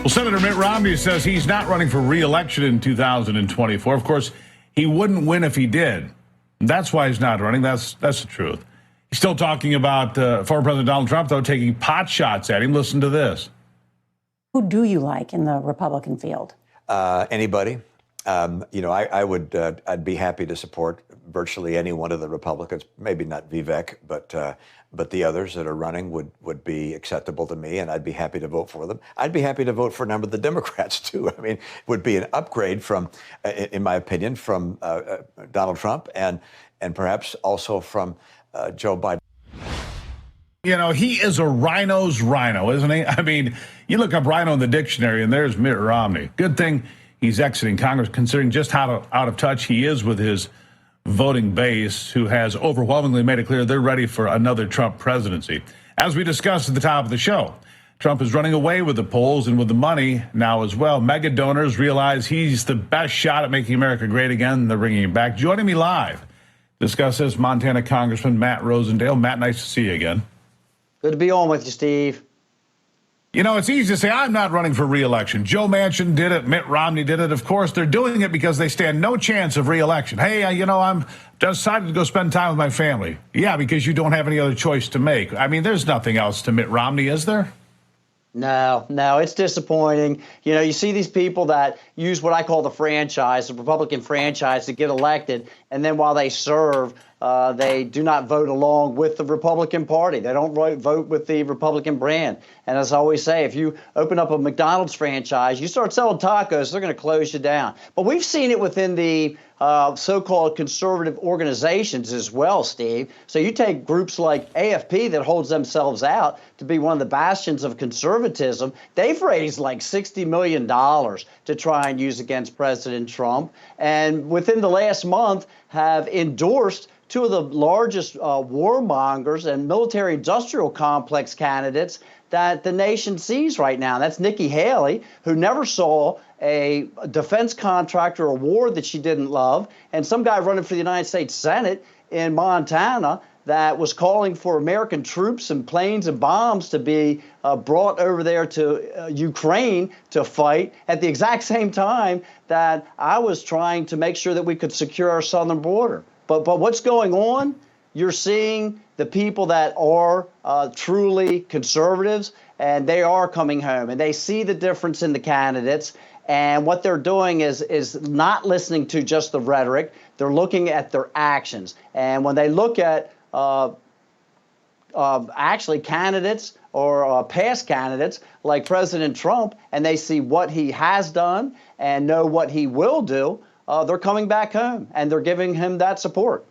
Well, Senator Mitt Romney says he's not running for re-election in 2024. Of course, he wouldn't win if he did. That's why he's not running. That's the truth. He's still talking about former President Donald Trump, though, taking pot shots at him. Listen to this. Who do you like in the Republican field? Anybody. I'd be happy to support virtually any one of the Republicans. Maybe not Vivek, but the others that are running would be acceptable to me, and I'd be happy to vote for them. I'd be happy to vote for a number of the Democrats too. I mean, it would be an upgrade from, in my opinion, from Donald Trump and perhaps also from Joe Biden. You know, he is a rhino's rhino, isn't he? I mean, you look up rhino in the dictionary, and there's Mitt Romney. Good thing he's exiting Congress, considering just how out of touch he is with his voting base, who has overwhelmingly made it clear they're ready for another Trump presidency. As we discussed at the top of the show, Trump is running away with the polls and with the money now as well. Mega donors realize he's the best shot at making America great again. They're bringing him back. Joining me live to discuss this, Montana Congressman Matt Rosendale. Matt, nice to see you again. Good to be on with you, Steve. You know, it's easy to say, I'm not running for re-election. Joe Manchin did it. Mitt Romney did it. Of course, they're doing it because they stand no chance of re-election. Hey, I'm decided to go spend time with my family. Yeah, because you don't have any other choice to make. I mean, there's nothing else to Mitt Romney, is there? No, it's disappointing. You know, you see these people that use what I call the franchise, the Republican franchise, to get elected, and then while they serve, they do not vote along with the Republican Party. They don't vote with the Republican brand. And as I always say, if you open up a McDonald's franchise, you start selling tacos, they're going to close you down. But we've seen it within the so-called conservative organizations as well, Steve. So you take groups like AFP that holds themselves out to be one of the bastions of conservatism. They've raised like $60 million to try and use against President Trump. And within the last month have endorsed two of the largest warmongers and military-industrial complex candidates that the nation sees right now. That's Nikki Haley, who never saw a defense contractor award that she didn't love, and some guy running for the United States Senate in Montana that was calling for American troops and planes and bombs to be brought over there to Ukraine to fight at the exact same time that I was trying to make sure that we could secure our southern border. But what's going on? You're seeing the people that are truly conservatives, and they are coming home, and they see the difference in the candidates. And what they're doing is not listening to just the rhetoric. They're looking at their actions. And when they look at actually candidates or past candidates like President Trump, and they see what he has done and know what he will do, they're coming back home, and they're giving him that support.